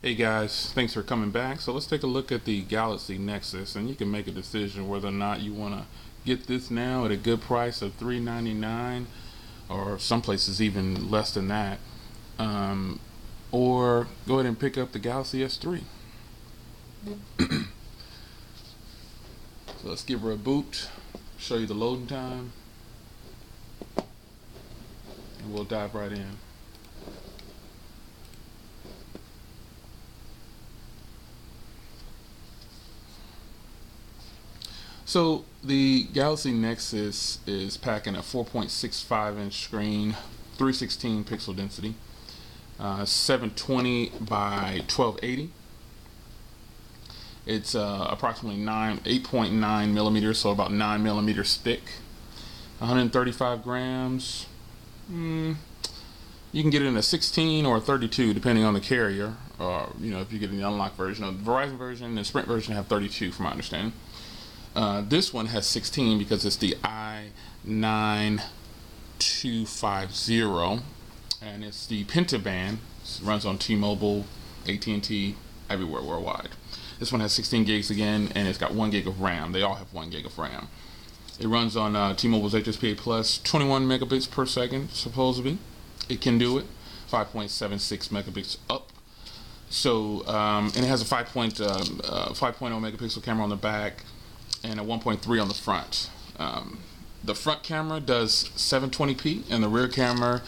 Hey guys, thanks for coming back. So let's take a look at the Galaxy Nexus, and you can make a decision whether or not you want to get this now at a good price of $399, or some places even less than that, or go ahead and pick up the Galaxy S3. So let's give her a boot, show you the loading time, and we'll dive right in. So the Galaxy Nexus is packing a 4.65-inch screen, 316 pixel density, 720 by 1280. It's approximately 8.9 millimeters, so about 9 millimeters thick. 135 grams. You can get it in a 16 or a 32, depending on the carrier. Or if you get the unlocked version. The Verizon version and the Sprint version have 32, from my understanding. This one has 16 because it's the i9250, and it's the Pentaband. It runs on T-Mobile, AT&T, everywhere worldwide. This one has 16 gigs again, and it's got 1 gig of RAM. They all have 1 gig of RAM. It runs on T-Mobile's HSPA Plus, 21 megabits per second, supposedly. It can do it, 5.76 megabits up. So, and it has a 5.0 megapixel camera on the back, and a 1.3 on the front. The front camera does 720p, and the rear camera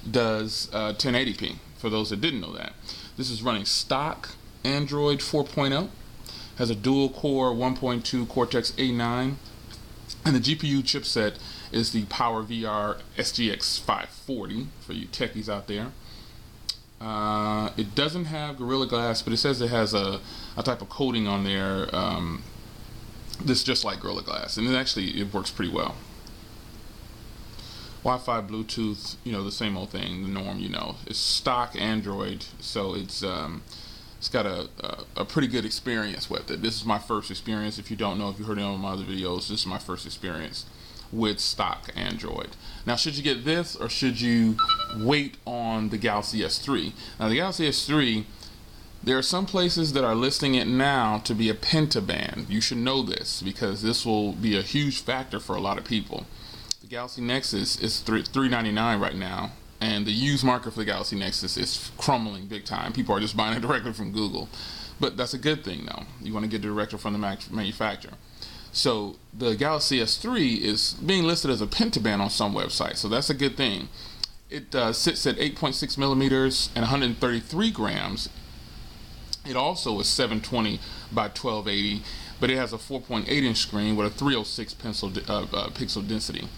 does 1080p, for those that didn't know that. This is running stock Android 4.0, has a dual-core 1.2 Cortex-A9, and the GPU chipset is the PowerVR SGX 540, for you techies out there. It doesn't have Gorilla Glass, but it says it has a type of coating on there this just like Gorilla Glass, and it works pretty well. Wi-Fi, Bluetooth, the same old thing, the norm. It's stock Android, so it's got a pretty good experience with it. This is my first experience. If you don't know, if you heard any of my other videos, this is my first experience with stock Android. Now, should you get this, or should you wait on the Galaxy S3? Now, the Galaxy S3, there are some places that are listing it now to be a Pentaband. You should know this, because this will be a huge factor for a lot of people. The Galaxy Nexus is $399 right now, and the used market for the Galaxy Nexus is crumbling big time. People are just buying it directly from Google. But that's a good thing, though. You want to get it directly from the manufacturer. So the Galaxy S3 is being listed as a Pentaband on some websites, so that's a good thing. It sits at 8.6 millimeters and 133 grams. It also is 720 by 1280, but it has a 4.8-inch screen with a 306 pixel density.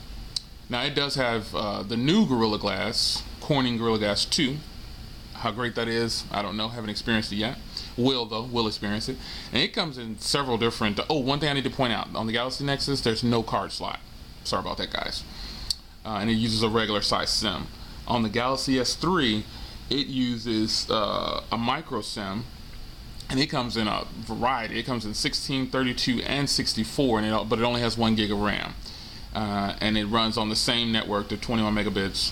Now, it does have the new Gorilla Glass, Corning Gorilla Glass 2. How great that is, I don't know. Haven't experienced it yet. Will experience it. And it comes in several different... one thing I need to point out. On the Galaxy Nexus, there's no card slot. Sorry about that, guys. And it uses a regular size SIM. On the Galaxy S3, it uses a micro SIM. And it comes in a variety. It comes in 16, 32, and 64, but it only has 1 gig of RAM. And it runs on the same network, the 21 megabits,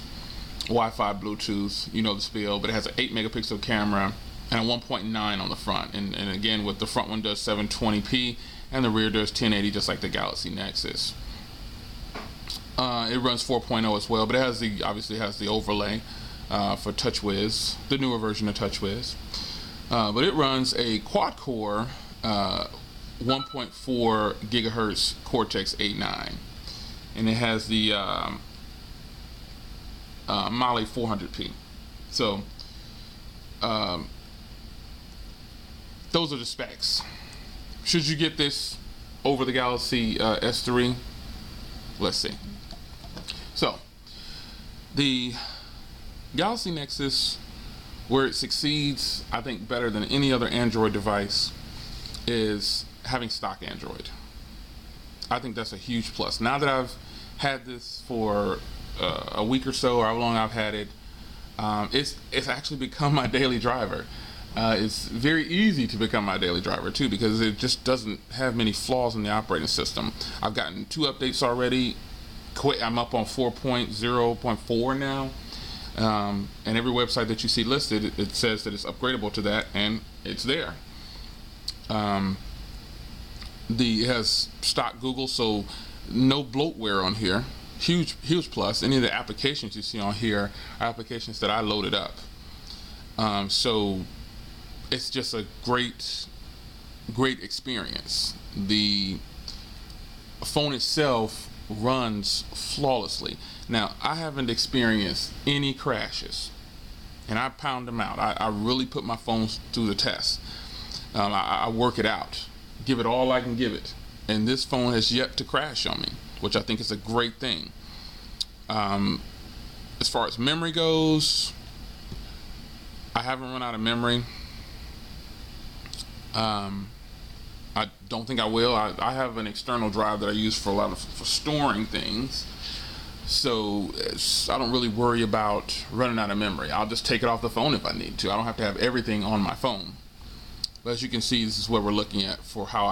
Wi-Fi, Bluetooth, the spiel, but it has an 8 megapixel camera and a 1.9 on the front. And again, with the front one does 720p, and the rear does 1080, just like the Galaxy Nexus. It runs 4.0 as well, but it obviously has the overlay for TouchWiz, the newer version of TouchWiz. But it runs a quad-core 1.4 gigahertz Cortex-A9, and it has the Mali 400p. So those are the specs. Should you get this over the Galaxy S3? Let's see. So the Galaxy Nexus, where it succeeds, I think, better than any other Android device, is having stock Android. I think that's a huge plus. Now that I've had this for a week or so, or how long I've had it, it's actually become my daily driver. It's very easy to become my daily driver too, because it just doesn't have many flaws in the operating system. I've gotten 2 updates already. I'm up on 4.0.4 now. And every website that you see listed, it says that it's upgradable to that, and it's there. It has stock Google, so no bloatware on here. Huge plus. Any of the applications you see on here are applications that I loaded up. So it's just a great experience. The phone itself runs flawlessly. Now, I haven't experienced any crashes, and I pound them out. I really put my phone through the test. I work it out, give it all I can give it, and this phone has yet to crash on me, which I think is a great thing. As far as memory goes, I haven't run out of memory. I don't think I will. I have an external drive that I use for for storing things, so I don't really worry about running out of memory. I'll just take it off the phone if I need to. I don't have to have everything on my phone. But as you can see, this is what we're looking at for how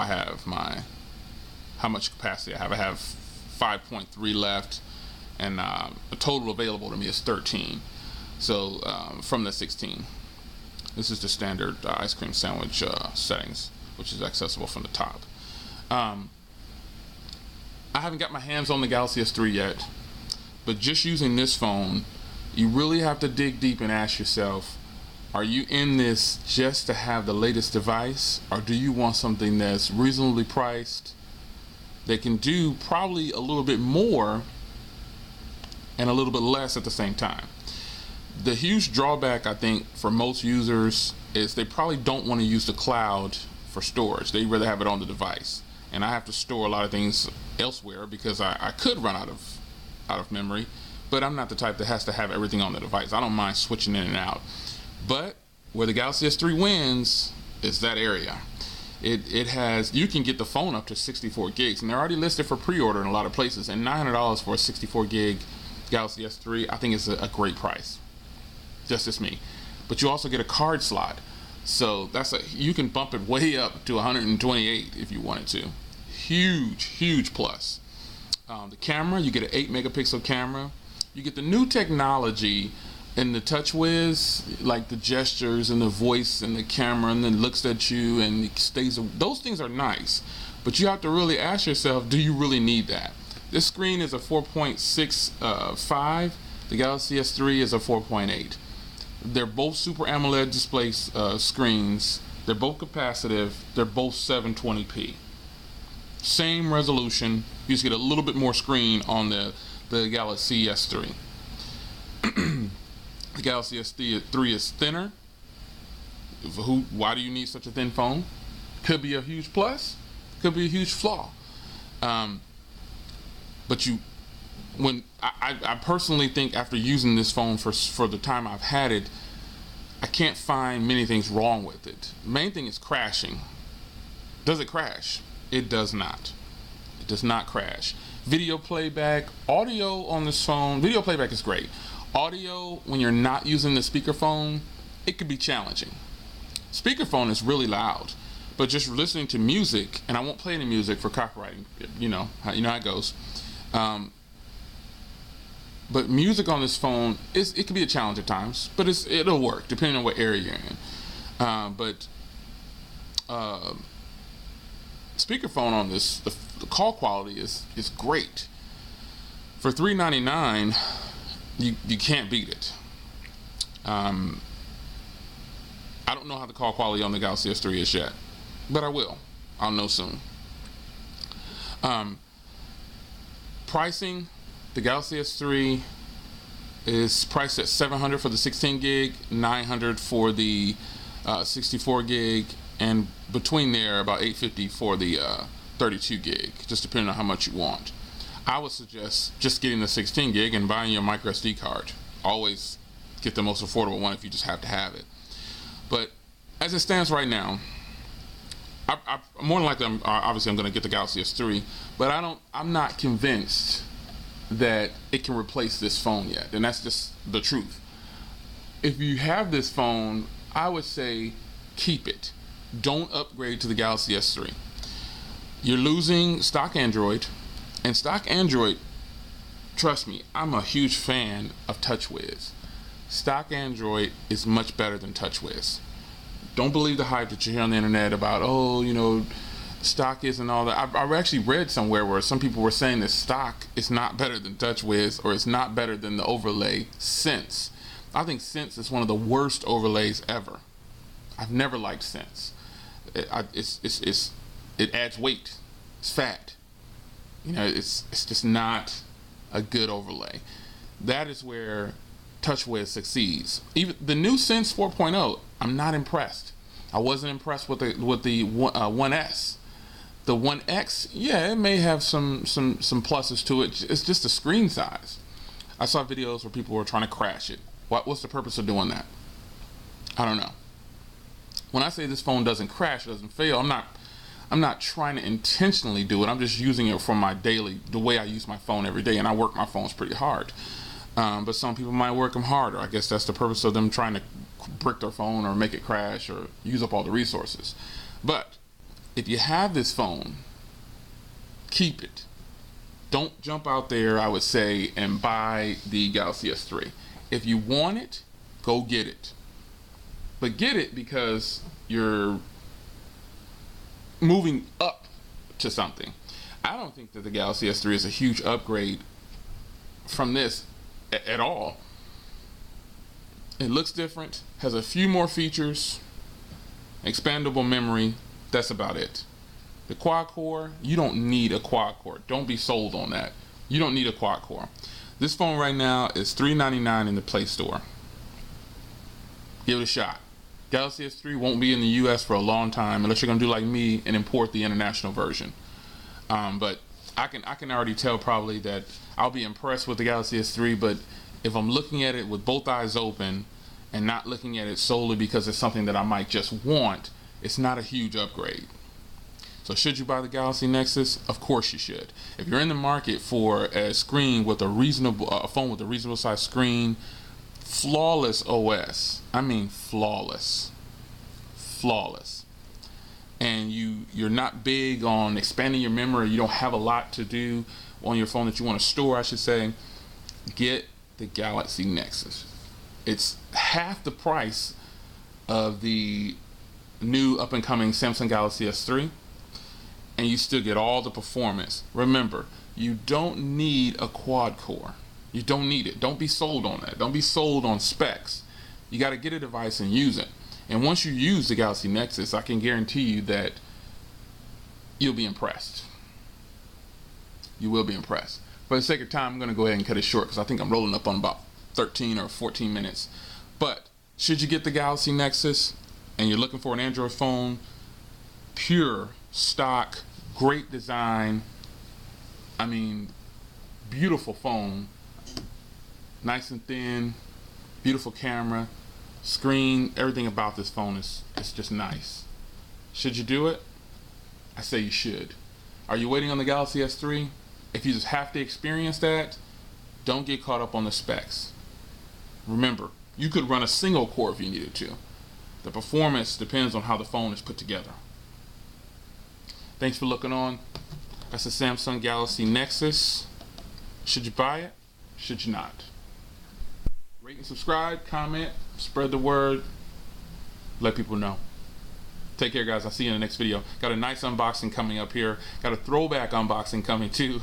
much capacity I have. I have 5.3 left, and the total available to me is 13. So from the 16. This is the standard ice cream sandwich settings, which is accessible from the top. I haven't got my hands on the Galaxy S3 yet, but just using this phone, you really have to dig deep and ask yourself, are you in this just to have the latest device, or do you want something that's reasonably priced, that can do probably a little bit more and a little bit less at the same time? The huge drawback, I think, for most users is they probably don't want to use the cloud for storage. They rather have it on the device, and I have to store a lot of things elsewhere because I could run out of memory, but I'm not the type that has to have everything on the device. I don't mind switching in and out. But where the Galaxy S3 wins is that area. It has, you can get the phone up to 64 gigs, and they're already listed for pre-order in a lot of places, and $900 for a 64 gig Galaxy S3 I think is a great price. Just me. But you also get a card slot, so you can bump it way up to 128 if you wanted to. Huge plus. The camera, you get an 8 megapixel camera. You get the new technology in the TouchWiz, like the gestures and the voice and the camera, and then looks at you and it stays. Those things are nice, but you have to really ask yourself, do you really need that? This screen is a 4.65. The Galaxy S3 is a 4.8. They're both Super AMOLED display screens. They're both capacitive. They're both 720p. Same resolution. You just get a little bit more screen on the Galaxy S3. The Galaxy S3 is thinner. Why do you need such a thin phone? Could be a huge plus. Could be a huge flaw. But I personally think after using this phone for the time I've had it, I can't find many things wrong with it. The main thing is crashing. Does it crash? It does not. It does not crash. Video playback, audio on this phone, video playback is great. Audio, when you're not using the speakerphone, it could be challenging. Speakerphone is really loud, but just listening to music, and I won't play any music for copywriting, you know how it goes. But music on this phone, it can be a challenge at times, but it'll work depending on what area you're in. But speakerphone on this, the call quality is great. For $399, you can't beat it. I don't know how the call quality on the Galaxy S3 is yet, but I will. I'll know soon. Pricing, the Galaxy S3 is priced at $700 for the 16 gig, $900 for the 64 gig, and between there about $850 for the 32 gig, just depending on how much you want. I would suggest just getting the 16 gig and buying your micro SD card. Always get the most affordable one if you just have to have it. But as it stands right now, more than likely, obviously I'm going to get the Galaxy S3, but I'm not convinced that it can replace this phone yet, and that's just the truth. If you have this phone, I would say keep it. Don't upgrade to the Galaxy S3. You're losing stock Android, and stock Android, trust me, I'm a huge fan of TouchWiz. Stock Android is much better than TouchWiz. Don't believe the hype that you hear on the internet about, oh, you know, stock is and all that. I've actually read somewhere where some people were saying that stock is not better than TouchWiz, or it's not better than the overlay Sense. I think Sense is one of the worst overlays ever. I've never liked Sense. It adds weight. It's fat. You know, it's just not a good overlay. That is where TouchWiz succeeds. Even the new Sense 4.0, I'm not impressed. I wasn't impressed with the 1S. The 1X, yeah, it may have some pluses to it. It's just the screen size. I saw videos where people were trying to crash it. What's the purpose of doing that? I don't know. When I say this phone doesn't crash, it doesn't fail, I'm not trying to intentionally do it. I'm just using it for my the way I use my phone every day, and I work my phones pretty hard. But some people might work them harder. I guess that's the purpose of them trying to brick their phone or make it crash or use up all the resources. But if you have this phone, keep it. Don't jump out there, I would say, and buy the Galaxy S3. If you want it, go get it. But get it because you're moving up to something. I don't think that the Galaxy S3 is a huge upgrade from this at all. It looks different, has a few more features, expandable memory. That's about it. The quad core, you don't need a quad core. Don't be sold on that. You don't need a quad core. This phone right now is $399 in the Play Store. Give it a shot. Galaxy S3 won't be in the US for a long time unless you're gonna do like me and import the international version. But I can already tell probably that I'll be impressed with the Galaxy S3, but if I'm looking at it with both eyes open and not looking at it solely because it's something that I might just want, it's not a huge upgrade. So should you buy the Galaxy Nexus? Of course you should. If you're in the market for a screen with a phone with a reasonable size screen, flawless OS, I mean flawless, and you're not big on expanding your memory, you don't have a lot to do on your phone that you want to store, I should say, get the Galaxy Nexus. It's half the price of the new up-and-coming Samsung Galaxy S3, and you still get all the performance. Remember, you don't need a quad core. You don't need it. Don't be sold on that. Don't be sold on specs. You got to get a device and use it. And once you use the Galaxy Nexus, I can guarantee you that you'll be impressed. You will be impressed. For the sake of time, I'm going to go ahead and cut it short because I think I'm rolling up on about 13 or 14 minutes. But should you get the Galaxy Nexus and you're looking for an Android phone, pure, stock, great design, I mean, beautiful phone, nice and thin, beautiful camera, screen, everything about this phone is just nice. Should you do it? I say you should. Are you waiting on the Galaxy S3? If you just have to experience that, don't get caught up on the specs. Remember, you could run a single core if you needed to. The performance depends on how the phone is put together. Thanks for looking on. That's the Samsung Galaxy Nexus. Should you buy it? Should you not? Rate and subscribe, comment, spread the word, let people know. Take care, guys. I'll see you in the next video. Got a nice unboxing coming up here. Got a throwback unboxing coming too.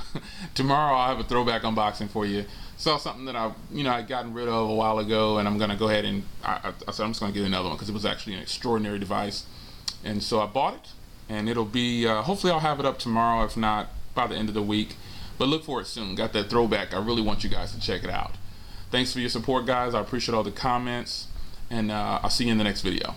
Tomorrow I'll have a throwback unboxing for you. Saw something that I'd gotten rid of a while ago, and I'm gonna go ahead and I said I'm just gonna get another one because it was actually an extraordinary device, and so I bought it, and it'll be hopefully I'll have it up tomorrow, if not by the end of the week. But look for it soon. Got that throwback. I really want you guys to check it out. Thanks for your support, guys. I appreciate all the comments, and I'll see you in the next video.